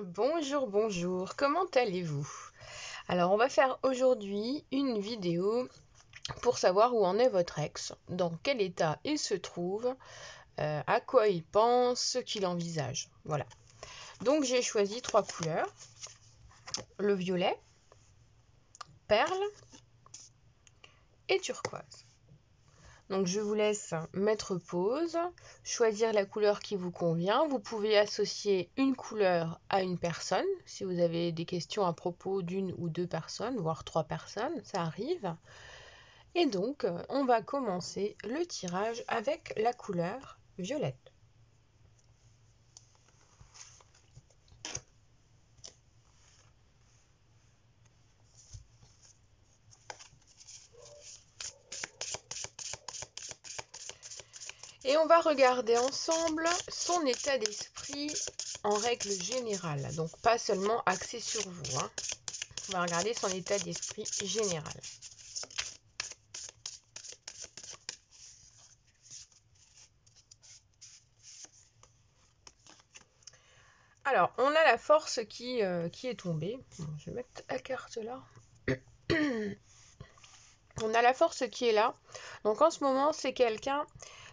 Bonjour, bonjour, comment allez-vous? Alors, on va faire aujourd'hui une vidéo pour savoir où en est votre ex, dans quel état il se trouve, à quoi il pense, ce qu'il envisage. Voilà. Donc, j'ai choisi 3 couleurs, le violet, perle et turquoise. Donc, je vous laisse mettre pause, choisir la couleur qui vous convient. Vous pouvez associer une couleur à une personne, si vous avez des questions à propos d'une ou deux personnes, voire 3 personnes, ça arrive. Et donc, on va commencer le tirage avec la couleur violette. Et on va regarder ensemble son état d'esprit en règle générale. Donc, pas seulement axé sur vous. On va regarder son état d'esprit général. Alors, on a la force qui est tombée. Je vais mettre la carte là. On a la force qui est là. Donc, en ce moment, c'est quelqu'un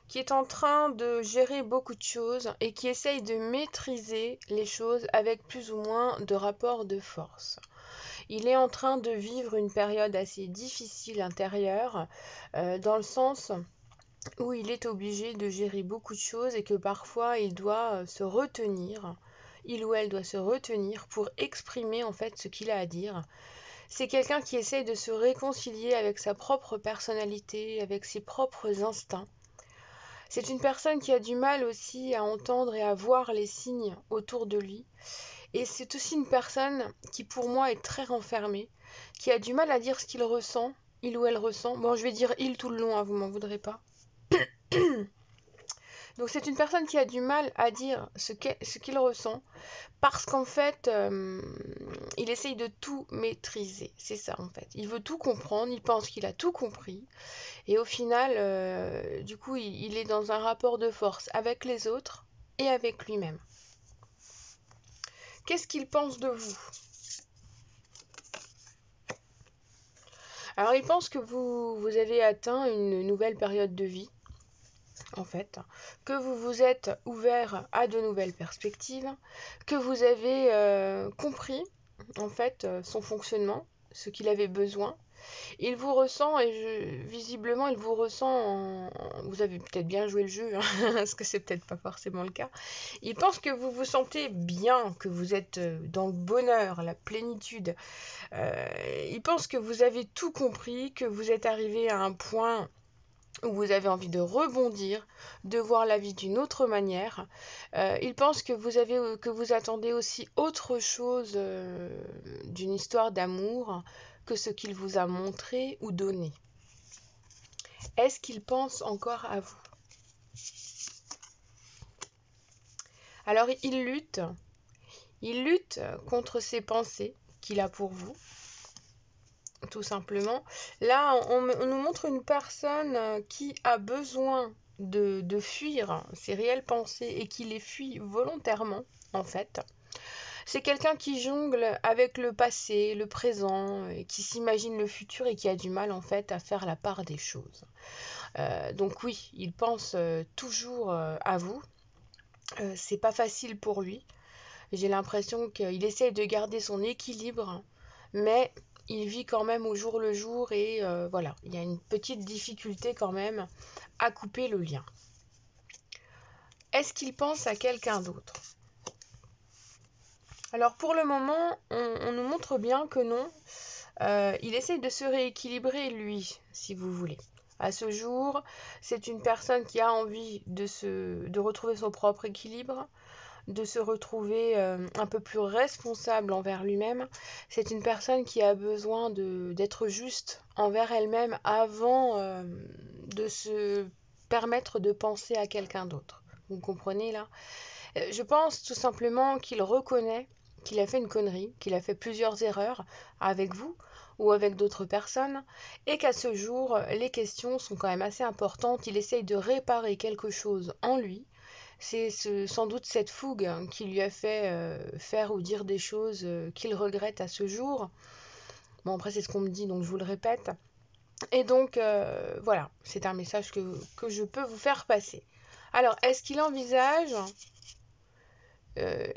qui est en train de gérer beaucoup de choses et qui essaye de maîtriser les choses avec plus ou moins de rapport de force. Il est en train de vivre une période assez difficile intérieure, dans le sens où il est obligé de gérer beaucoup de choses et que parfois il doit se retenir, il ou elle doit se retenir pour exprimer en fait ce qu'il a à dire. C'est quelqu'un qui essaye de se réconcilier avec sa propre personnalité, avec ses propres instincts. C'est une personne qui a du mal aussi à entendre et à voir les signes autour de lui. Et c'est aussi une personne qui pour moi est très renfermée, qui a du mal à dire ce qu'il ressent, il ou elle ressent. Bon, je vais dire il tout le long, vous m'en voudrez pas. Donc c'est une personne qui a du mal à dire ce qu'il ressent parce qu'en fait, il essaye de tout maîtriser. C'est ça en fait. Il veut tout comprendre, il pense qu'il a tout compris. Et au final, du coup, il est dans un rapport de force avec les autres et avec lui-même. Qu'est-ce qu'il pense de vous? Alors, il pense que vous avez atteint une nouvelle période de vie, en fait, que vous vous êtes ouvert à de nouvelles perspectives, que vous avez compris, en fait, son fonctionnement, ce qu'il avait besoin. Il vous ressent, et visiblement, il vous ressent. Vous avez peut-être bien joué le jeu, parce que c'est peut-être pas forcément le cas. Il pense que vous vous sentez bien, que vous êtes dans le bonheur, la plénitude. Il pense que vous avez tout compris, que vous êtes arrivé à un point où vous avez envie de rebondir, de voir la vie d'une autre manière. Il pense que vous attendez aussi autre chose d'une histoire d'amour que ce qu'il vous a montré ou donné. Est-ce qu'il pense encore à vous? Alors il lutte contre ces pensées qu'il a pour vous, tout simplement. Là, on nous montre une personne qui a besoin de fuir ses réelles pensées et qui les fuit volontairement, en fait. C'est quelqu'un qui jongle avec le passé, le présent, et qui s'imagine le futur et qui a du mal, en fait, à faire la part des choses. Donc oui, il pense toujours à vous. C'est pas facile pour lui. J'ai l'impression qu'il essaye de garder son équilibre, mais il vit quand même au jour le jour et voilà, il y a une petite difficulté quand même à couper le lien. Est-ce qu'il pense à quelqu'un d'autre? Alors pour le moment, on nous montre bien que non. Il essaye de se rééquilibrer lui, si vous voulez. À ce jour, c'est une personne qui a envie de retrouver son propre équilibre, de se retrouver un peu plus responsable envers lui-même. C'est une personne qui a besoin d'être juste envers elle-même avant de se permettre de penser à quelqu'un d'autre. Vous comprenez là? Je pense tout simplement qu'il reconnaît qu'il a fait une connerie, qu'il a fait plusieurs erreurs avec vous ou avec d'autres personnes, et qu'à ce jour, les questions sont quand même assez importantes. Il essaye de réparer quelque chose en lui, C'est sans doute cette fougue qui lui a fait faire ou dire des choses qu'il regrette à ce jour. Bon, après, c'est ce qu'on me dit, donc je vous le répète. Et donc, voilà, c'est un message que je peux vous faire passer. Alors, est-ce qu'il envisage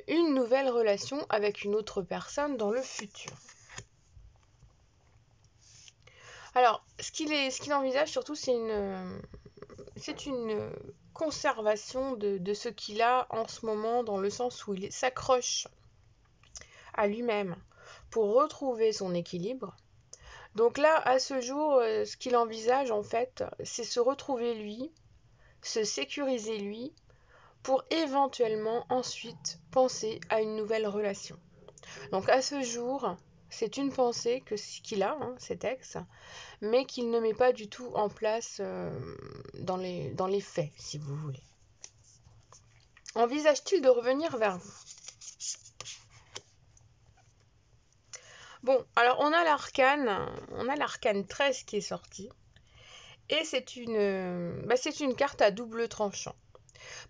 une nouvelle relation avec une autre personne dans le futur? Alors, ce qu'il envisage surtout, c'est une conservation de ce qu'il a en ce moment, dans le sens où il s'accroche à lui-même pour retrouver son équilibre. Donc là, à ce jour, ce qu'il envisage en fait, c'est se retrouver lui, se sécuriser lui, pour éventuellement ensuite penser à une nouvelle relation. Donc à ce jour, c'est une pensée qu'il a, cet ex, mais qu'il ne met pas du tout en place dans les faits, si vous voulez. Envisage-t-il de revenir vers vous? Bon, alors on a l'arcane 13 qui est sorti, et c'est une carte à double tranchant.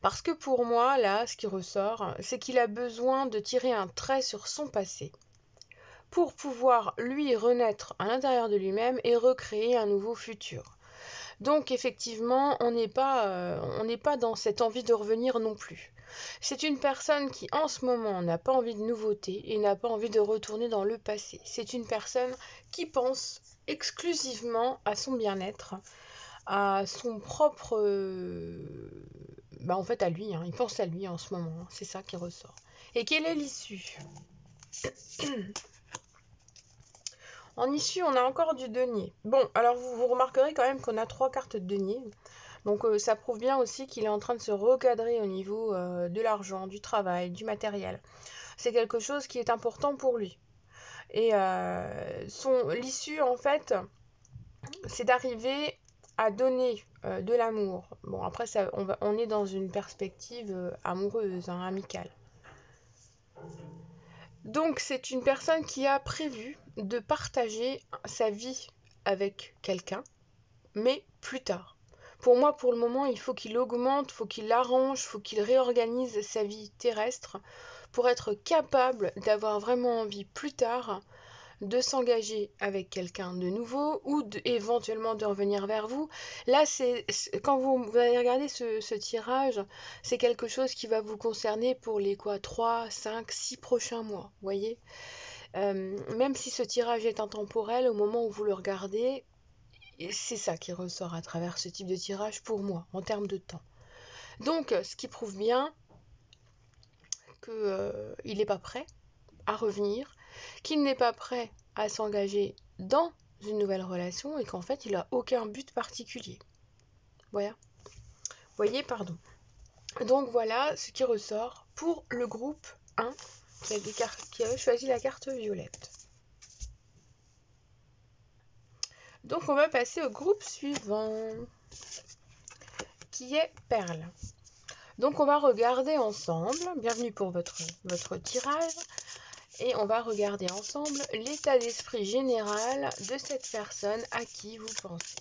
Parce que pour moi, là, ce qui ressort, c'est qu'il a besoin de tirer un trait sur son passé pour pouvoir, lui, renaître à l'intérieur de lui-même et recréer un nouveau futur. Donc, effectivement, on n'est pas dans cette envie de revenir non plus. C'est une personne qui, en ce moment, n'a pas envie de nouveauté et n'a pas envie de retourner dans le passé. C'est une personne qui pense exclusivement à son bien-être, à son propre... en fait, à lui, il pense à lui en ce moment, c'est ça qui ressort. Et quelle est l'issue? En issue, on a encore du denier. Bon, alors vous remarquerez quand même qu'on a 3 cartes de denier. Donc ça prouve bien aussi qu'il est en train de se recadrer au niveau de l'argent, du travail, du matériel. C'est quelque chose qui est important pour lui. Et l'issue, en fait, c'est d'arriver à donner de l'amour. Bon, après, on est dans une perspective amoureuse, amicale. Donc, c'est une personne qui a prévu de partager sa vie avec quelqu'un, mais plus tard. Pour moi, pour le moment, il faut qu'il augmente, il faut qu'il arrange, il faut qu'il réorganise sa vie terrestre pour être capable d'avoir vraiment envie plus tard de s'engager avec quelqu'un de nouveau ou éventuellement de revenir vers vous. Là, quand vous allez regarder ce tirage, c'est quelque chose qui va vous concerner pour les 3, 5, 6 prochains mois, voyez. Même si ce tirage est intemporel, au moment où vous le regardez, c'est ça qui ressort à travers ce type de tirage pour moi, en termes de temps. Donc, ce qui prouve bien qu'il n'est pas prêt à revenir, qu'il n'est pas prêt à s'engager dans une nouvelle relation et qu'en fait, il n'a aucun but particulier. Voilà. Voyez, pardon. Donc voilà ce qui ressort pour le groupe 1 qui a choisi la carte violette. Donc on va passer au groupe suivant, qui est Perle. Donc on va regarder ensemble, bienvenue pour votre tirage, et on va regarder ensemble l'état d'esprit général de cette personne à qui vous pensez.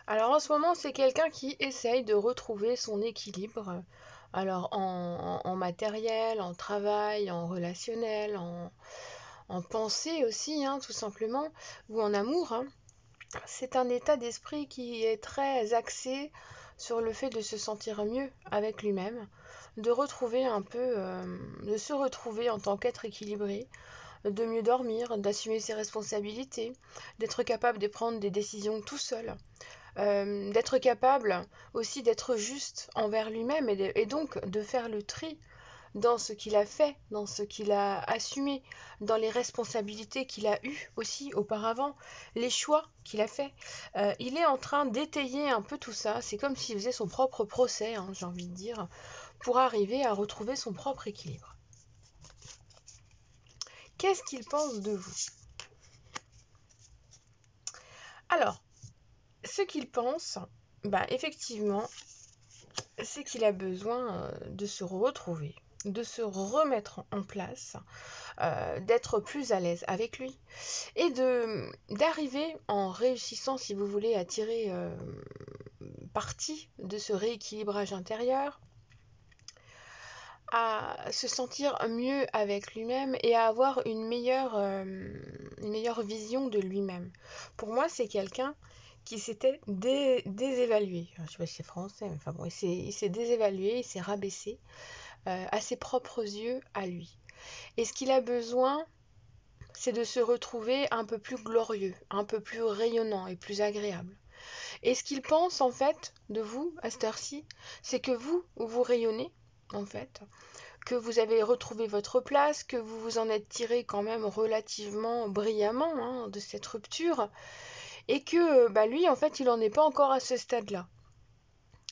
Alors en ce moment, c'est quelqu'un qui essaye de retrouver son équilibre, alors en matériel, en travail, en relationnel, en pensée aussi, tout simplement, ou en amour. C'est un état d'esprit qui est très axé sur le fait de se sentir mieux avec lui-même, de retrouver un peu, de se retrouver en tant qu'être équilibré, de mieux dormir, d'assumer ses responsabilités, d'être capable de prendre des décisions tout seul, d'être capable aussi d'être juste envers lui-même et donc de faire le tri dans ce qu'il a fait, dans ce qu'il a assumé, dans les responsabilités qu'il a eues aussi auparavant, les choix qu'il a fait. Il est en train d'étayer un peu tout ça, c'est comme s'il faisait son propre procès, j'ai envie de dire, pour arriver à retrouver son propre équilibre. Qu'est-ce qu'il pense de vous? Alors, ce qu'il pense, effectivement, c'est qu'il a besoin de se retrouver. de se remettre en place, d'être plus à l'aise avec lui et d'arriver en réussissant, si vous voulez, à tirer parti de ce rééquilibrage intérieur, à se sentir mieux avec lui-même et à avoir une meilleure vision de lui-même. Pour moi, c'est quelqu'un qui s'était désévalué. Je ne sais pas si c'est français, mais enfin bon, il s'est désévalué, il s'est rabaissé à ses propres yeux, à lui. Et ce qu'il a besoin, c'est de se retrouver un peu plus glorieux, un peu plus rayonnant et plus agréable. Et ce qu'il pense en fait de vous à cette heure-ci, c'est que vous rayonnez en fait, que vous avez retrouvé votre place, que vous vous en êtes tiré quand même relativement brillamment hein, de cette rupture, et que lui en fait il n'en est pas encore à ce stade-là.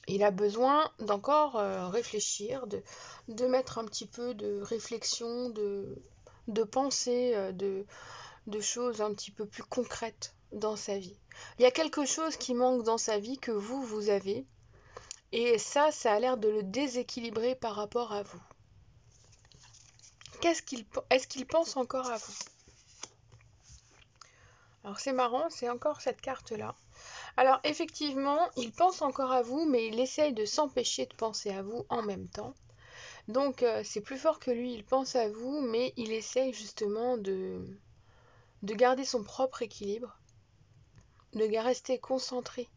Il a besoin d'encore réfléchir, de mettre un petit peu de réflexion, de pensée, de choses un petit peu plus concrètes dans sa vie. Il y a quelque chose qui manque dans sa vie que vous avez, et ça a l'air de le déséquilibrer par rapport à vous. Est-ce qu'il pense encore à vous? Alors c'est marrant, c'est encore cette carte-là. Alors effectivement, il pense encore à vous, mais il essaye de s'empêcher de penser à vous en même temps. Donc c'est plus fort que lui, il pense à vous, mais il essaye justement de garder son propre équilibre, de rester concentré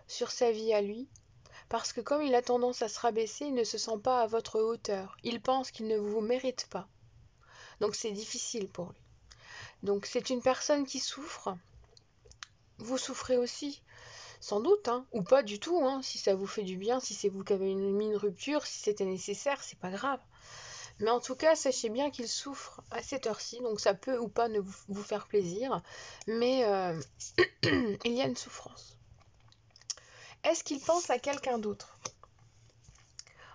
sur sa vie à lui, parce que comme il a tendance à se rabaisser, il ne se sent pas à votre hauteur. Il pense qu'il ne vous mérite pas. Donc c'est difficile pour lui. Donc c'est une personne qui souffre. Vous souffrez aussi, sans doute, hein, ou pas du tout, hein, si ça vous fait du bien, si c'est vous qui avez mis une rupture, si c'était nécessaire, c'est pas grave. Mais en tout cas, sachez bien qu'il souffre à cette heure-ci, donc ça peut ou pas ne vous faire plaisir, mais il y a une souffrance. Est-ce qu'il pense à quelqu'un d'autre?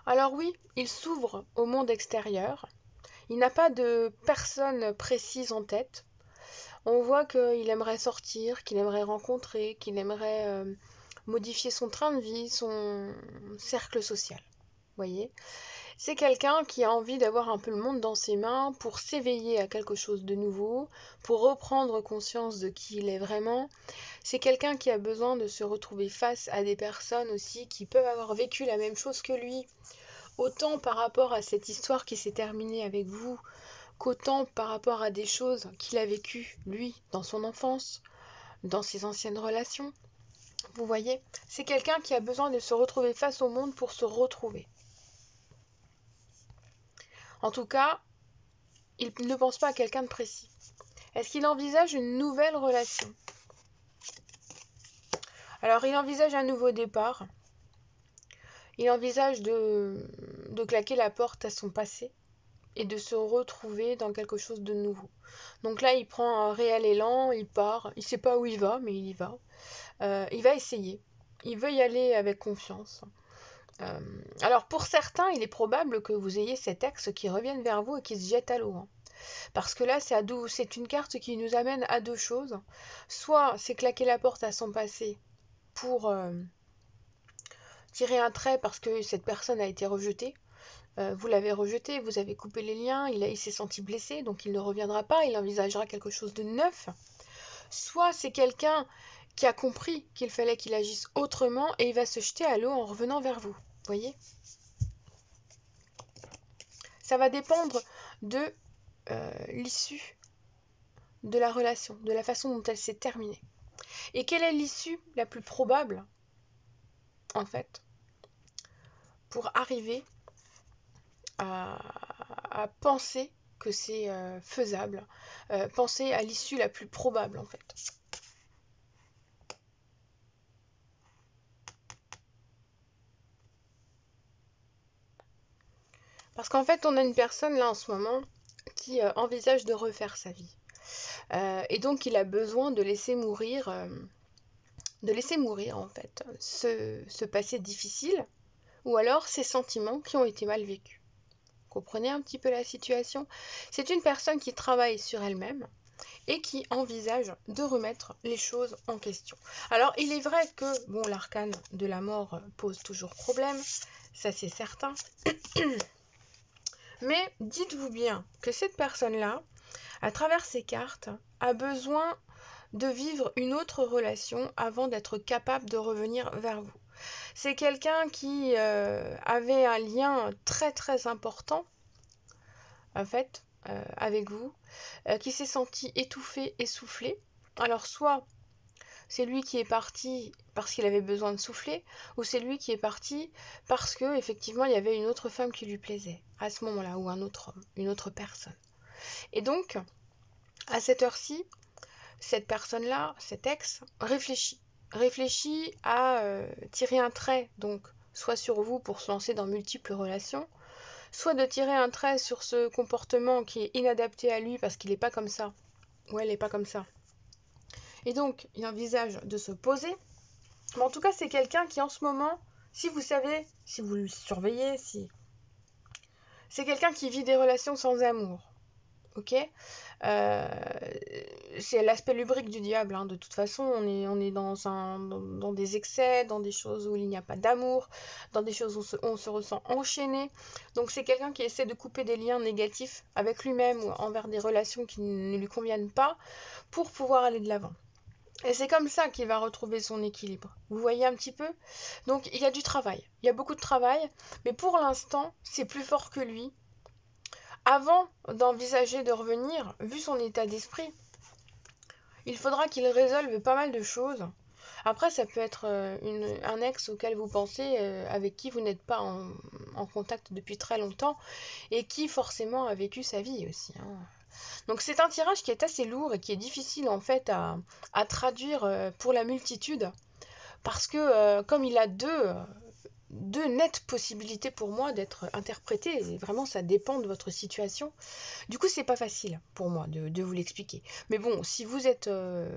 Alors oui, il s'ouvre au monde extérieur. Il n'a pas de personne précise en tête. On voit qu'il aimerait sortir, qu'il aimerait rencontrer, qu'il aimerait modifier son train de vie, son cercle social. Voyez, c'est quelqu'un qui a envie d'avoir un peu le monde dans ses mains pour s'éveiller à quelque chose de nouveau, pour reprendre conscience de qui il est vraiment. C'est quelqu'un qui a besoin de se retrouver face à des personnes aussi qui peuvent avoir vécu la même chose que lui, autant par rapport à cette histoire qui s'est terminée avec vous, qu'autant par rapport à des choses qu'il a vécues, lui, dans son enfance, dans ses anciennes relations. Vous voyez, c'est quelqu'un qui a besoin de se retrouver face au monde pour se retrouver. En tout cas, il ne pense pas à quelqu'un de précis. Est-ce qu'il envisage une nouvelle relation? Alors, il envisage un nouveau départ. Il envisage de claquer la porte à son passé et de se retrouver dans quelque chose de nouveau. Donc là, il prend un réel élan, il part. Il ne sait pas où il va, mais il y va. Il va essayer. Il veut y aller avec confiance. Alors pour certains, il est probable que vous ayez cet ex qui revienne vers vous et qui se jette à l'eau. Hein. Parce que là, c'est une carte qui nous amène à deux choses. Soit c'est claquer la porte à son passé pour tirer un trait parce que cette personne a été rejetée. Vous l'avez rejeté, vous avez coupé les liens, il s'est senti blessé, donc il ne reviendra pas, il envisagera quelque chose de neuf. Soit c'est quelqu'un qui a compris qu'il fallait qu'il agisse autrement et il va se jeter à l'eau en revenant vers vous. Voyez ? Ça va dépendre de l'issue de la relation, de la façon dont elle s'est terminée. Et quelle est l'issue la plus probable, en fait, pour arriver à penser que c'est faisable, penser à l'issue la plus probable, en fait. Parce qu'en fait, on a une personne là en ce moment qui envisage de refaire sa vie. Et donc, il a besoin de laisser mourir en fait ce passé difficile ou alors ces sentiments qui ont été mal vécus. Comprenez un petit peu la situation? C'est une personne qui travaille sur elle-même et qui envisage de remettre les choses en question. Alors, il est vrai que bon, l'arcane de la mort pose toujours problème, ça c'est certain. Mais dites-vous bien que cette personne-là, à travers ces cartes, a besoin de vivre une autre relation avant d'être capable de revenir vers vous. C'est quelqu'un qui avait un lien très très important, en fait, avec vous, qui s'est senti étouffé, essoufflé. Alors soit c'est lui qui est parti parce qu'il avait besoin de souffler, ou c'est lui qui est parti parce que effectivement il y avait une autre femme qui lui plaisait à ce moment-là, ou un autre homme, une autre personne. Et donc, à cette heure-ci, cette personne-là, cet ex, réfléchit à tirer un trait, donc soit sur vous pour se lancer dans multiples relations, soit de tirer un trait sur ce comportement qui est inadapté à lui parce qu'il n'est pas comme ça, ou elle n'est pas comme ça. Et donc, il envisage de se poser. Mais en tout cas, c'est quelqu'un qui, en ce moment, si vous savez, si vous le surveillez, c'est quelqu'un qui vit des relations sans amour. Ok, c'est l'aspect lubrique du diable, hein. De toute façon, on est dans des excès, dans des choses où il n'y a pas d'amour, dans des choses où on se ressent enchaîné. Donc c'est quelqu'un qui essaie de couper des liens négatifs avec lui-même ou envers des relations qui ne lui conviennent pas pour pouvoir aller de l'avant. Et c'est comme ça qu'il va retrouver son équilibre. Vous voyez un petit peu? Donc il y a du travail, il y a beaucoup de travail, mais pour l'instant, c'est plus fort que lui. Avant d'envisager de revenir, vu son état d'esprit, il faudra qu'il résolve pas mal de choses. Après, ça peut être un ex auquel vous pensez, avec qui vous n'êtes pas en contact depuis très longtemps, et qui forcément a vécu sa vie aussi, hein. Donc c'est un tirage qui est assez lourd et qui est difficile en fait à traduire pour la multitude, parce que comme il a deux nettes possibilités pour moi d'être interprété, et vraiment ça dépend de votre situation. Du coup, c'est pas facile pour moi de vous l'expliquer. Mais bon, si vous êtes de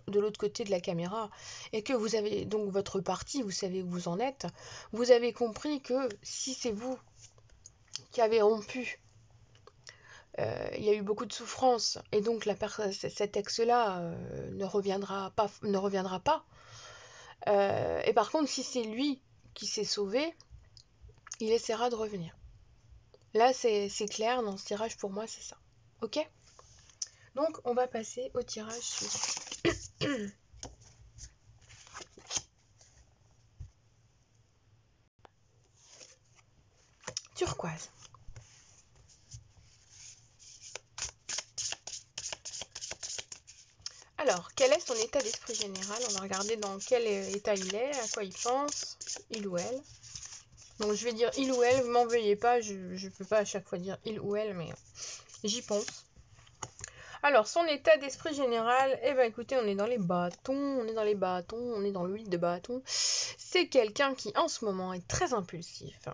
l'autre côté de la caméra et que vous avez donc votre partie, vous savez où vous en êtes, vous avez compris que si c'est vous qui avez rompu, il y a eu beaucoup de souffrance et donc cet ex-là ne reviendra pas. Et par contre, si c'est lui qui s'est sauvé, il essaiera de revenir. Là, c'est clair, dans ce tirage, pour moi, c'est ça. Ok? Donc, on va passer au tirage suivant. Turquoise. Alors, quel est son état d'esprit général? On va regarder dans quel état il est, à quoi il pense, il ou elle. Donc, je vais dire il ou elle, vous m'en veuillez pas, je ne peux pas à chaque fois dire il ou elle, mais j'y pense. Alors, son état d'esprit général, eh ben écoutez, on est dans les bâtons, on est dans le 8 de bâton. C'est quelqu'un qui, en ce moment, est très impulsif,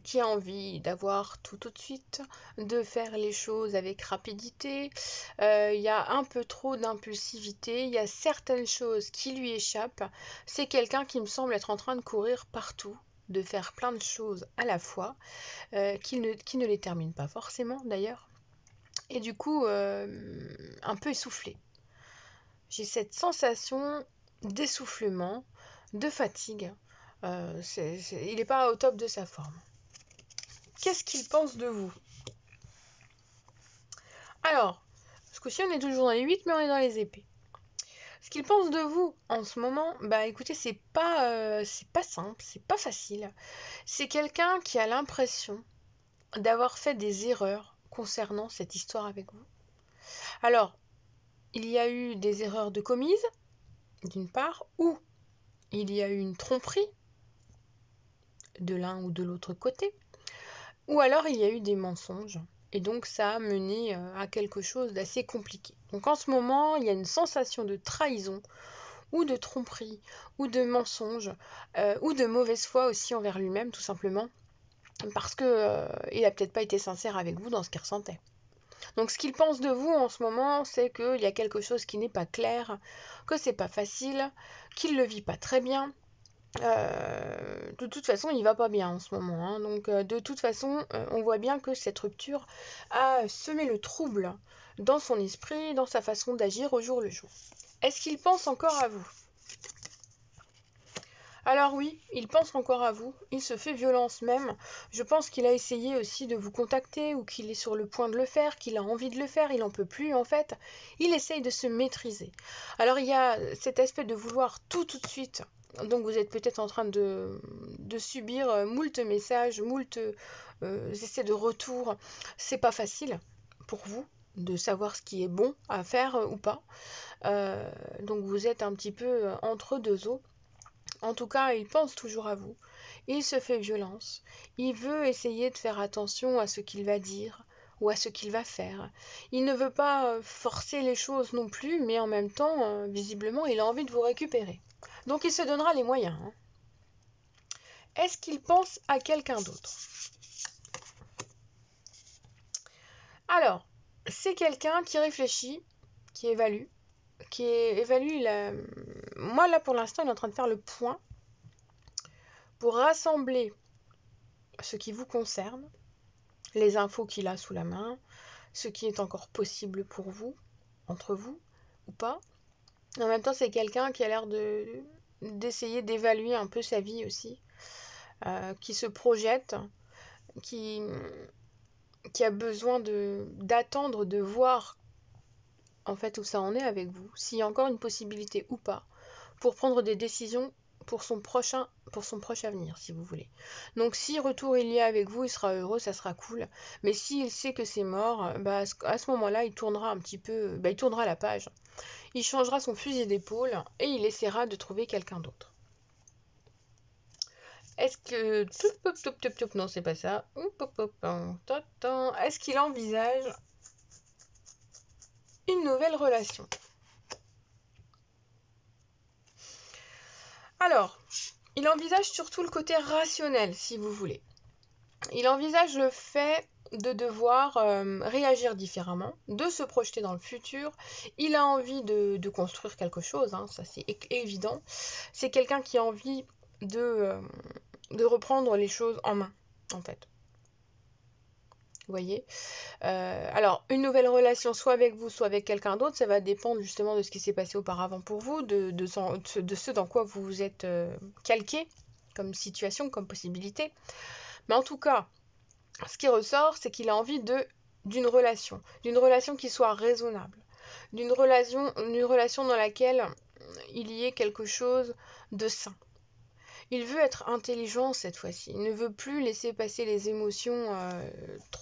qui a envie d'avoir tout de suite, de faire les choses avec rapidité. Il y a un peu trop d'impulsivité, il y a certaines choses qui lui échappent. C'est quelqu'un qui me semble être en train de courir partout, de faire plein de choses à la fois, qui ne les termine pas forcément d'ailleurs. Et du coup, un peu essoufflé. J'ai cette sensation d'essoufflement, de fatigue. Il n'est pas au top de sa forme. Qu'est-ce qu'il pense de vous? Alors, ce coup-ci, on est toujours dans les 8, mais on est dans les épées. Ce qu'il pense de vous en ce moment, bah écoutez, c'est pas simple, c'est pas facile. C'est quelqu'un qui a l'impression d'avoir fait des erreurs concernant cette histoire avec vous. Alors, il y a eu des erreurs de commises, d'une part, ou il y a eu une tromperie de l'un ou de l'autre côté, ou alors il y a eu des mensonges. Et donc ça a mené à quelque chose d'assez compliqué. Donc en ce moment, il y a une sensation de trahison, ou de tromperie, ou de mensonge, ou de mauvaise foi aussi envers lui-même, tout simplement, parce que il a peut-être pas été sincère avec vous dans ce qu'il ressentait. Donc ce qu'il pense de vous en ce moment, c'est qu'il y a quelque chose qui n'est pas clair, que c'est pas facile, qu'il le vit pas très bien. De toute façon, il va pas bien en ce moment, hein. Donc de toute façon, on voit bien que cette rupture a semé le trouble dans son esprit, dans sa façon d'agir au jour le jour. Est-ce qu'il pense encore à vous? Alors oui, il pense encore à vous, il se fait violence même. Je pense qu'il a essayé aussi de vous contacter ou qu'il est sur le point de le faire, qu'il a envie de le faire, il n'en peut plus en fait. Il essaye de se maîtriser. Alors il y a cet aspect de vouloir tout de suite. Donc vous êtes peut-être en train de subir moult messages, moult essais de retour. C'est pas facile pour vous de savoir ce qui est bon à faire ou pas. Donc vous êtes un petit peu entre deux eaux. En tout cas, il pense toujours à vous. Il se fait violence. Il veut essayer de faire attention à ce qu'il va dire ou à ce qu'il va faire. Il ne veut pas forcer les choses non plus, mais en même temps, visiblement, il a envie de vous récupérer. Donc il se donnera les moyens. Hein. Est-ce qu'il pense à quelqu'un d'autre? Alors, c'est quelqu'un qui réfléchit, qui évalue, Moi, là, pour l'instant, il est en train de faire le point pour rassembler ce qui vous concerne, les infos qu'il a sous la main, ce qui est encore possible pour vous, entre vous ou pas. En même temps, c'est quelqu'un qui a l'air d'essayer d'évaluer un peu sa vie aussi, qui se projette, qui, qui a besoin d'attendre, de voir en fait où ça en est avec vous, s'il y a encore une possibilité ou pas, pour prendre des décisions pour son proche avenir, si vous voulez. Donc si retour il y a avec vous, il sera heureux, ça sera cool. Mais s'il sait que c'est mort, bah, à ce moment-là, il tournera un petit peu, bah, il tournera la page. Il changera son fusil d'épaule et il essaiera de trouver quelqu'un d'autre. Est-ce que... Non, c'est pas ça. Est-ce qu'il envisage une nouvelle relation? Alors, il envisage surtout le côté rationnel, si vous voulez. Il envisage le fait de devoir réagir différemment, de se projeter dans le futur. Il a envie de construire quelque chose, hein, ça c'est évident. C'est quelqu'un qui a envie de reprendre les choses en main, en fait. Vous voyez? Alors, une nouvelle relation, soit avec vous, soit avec quelqu'un d'autre, ça va dépendre justement de ce qui s'est passé auparavant pour vous, de ce dans quoi vous vous êtes calqué comme situation, comme possibilité. Mais en tout cas, ce qui ressort, c'est qu'il a envie d'une relation qui soit raisonnable, d'une relation dans laquelle il y ait quelque chose de sain. Il veut être intelligent cette fois-ci. Il ne veut plus laisser passer les émotions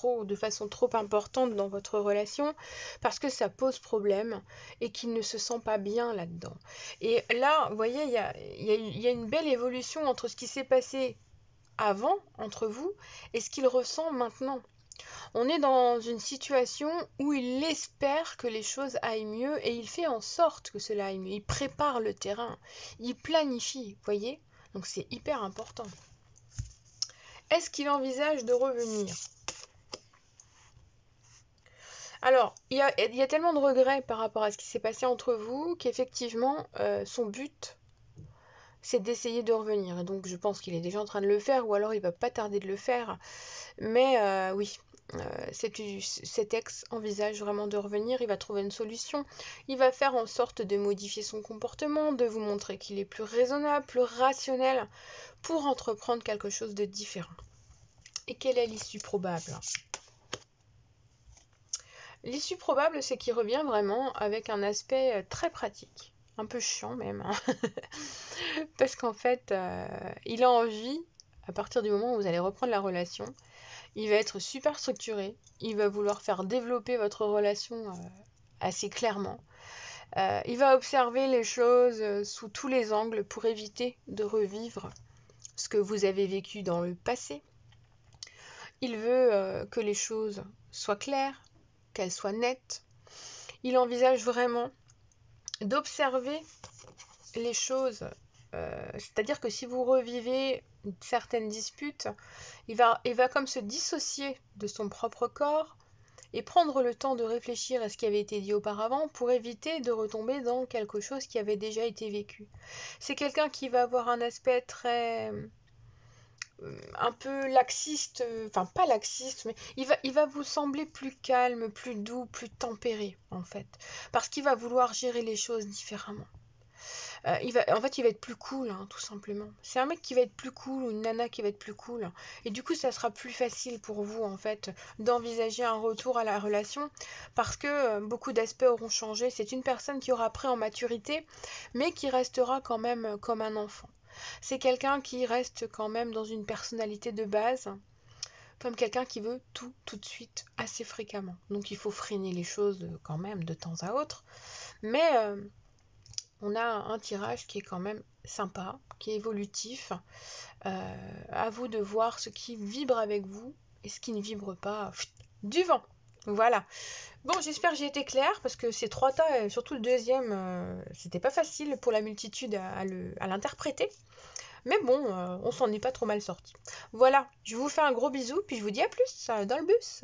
de façon trop importante dans votre relation parce que ça pose problème et qu'il ne se sent pas bien là-dedans. Et là, vous voyez, il y a une belle évolution entre ce qui s'est passé avant entre vous et ce qu'il ressent maintenant. On est dans une situation où il espère que les choses aillent mieux et il fait en sorte que cela aille mieux. Il prépare le terrain, il planifie, vous voyez? Donc c'est hyper important. Est-ce qu'il envisage de revenir? Alors, il y a tellement de regrets par rapport à ce qui s'est passé entre vous qu'effectivement, son but, c'est d'essayer de revenir. Et donc, je pense qu'il est déjà en train de le faire, ou alors il va pas tarder de le faire. Mais oui, cet ex envisage vraiment de revenir, il va trouver une solution, il va faire en sorte de modifier son comportement, de vous montrer qu'il est plus raisonnable, plus rationnel, pour entreprendre quelque chose de différent. Et quelle est l'issue probable? L'issue probable, c'est qu'il revient vraiment avec un aspect très pratique, un peu chiant même, hein. Parce qu'en fait, il a envie, à partir du moment où vous allez reprendre la relation, il va être super structuré, il va vouloir faire développer votre relation assez clairement. Il va observer les choses sous tous les angles pour éviter de revivre ce que vous avez vécu dans le passé. Il veut que les choses soient claires, qu'elles soient nettes. Il envisage vraiment d'observer les choses. C'est-à-dire que si vous revivez certaines disputes, il va comme se dissocier de son propre corps et prendre le temps de réfléchir à ce qui avait été dit auparavant pour éviter de retomber dans quelque chose qui avait déjà été vécu. C'est quelqu'un qui va avoir un aspect très un peu laxiste, enfin pas laxiste, mais il va vous sembler plus calme, plus doux, plus tempéré en fait, parce qu'il va vouloir gérer les choses différemment. En fait, il va être plus cool, hein, tout simplement. C'est un mec qui va être plus cool ou une nana qui va être plus cool. Et du coup, ça sera plus facile pour vous, en fait, d'envisager un retour à la relation parce que beaucoup d'aspects auront changé. C'est une personne qui aura pris en maturité, mais qui restera quand même comme un enfant. C'est quelqu'un qui reste quand même dans une personnalité de base, comme quelqu'un qui veut tout de suite, assez fréquemment. Donc il faut freiner les choses quand même de temps à autre. Mais on a un tirage qui est quand même sympa, qui est évolutif. À vous de voir ce qui vibre avec vous et ce qui ne vibre pas. Du vent. Voilà. Bon, j'espère que j'ai été claire parce que ces trois tas, et surtout le deuxième, c'était pas facile pour la multitude à l'interpréter. Mais bon, on s'en est pas trop mal sorti. Voilà, je vous fais un gros bisou, puis je vous dis à plus dans le bus.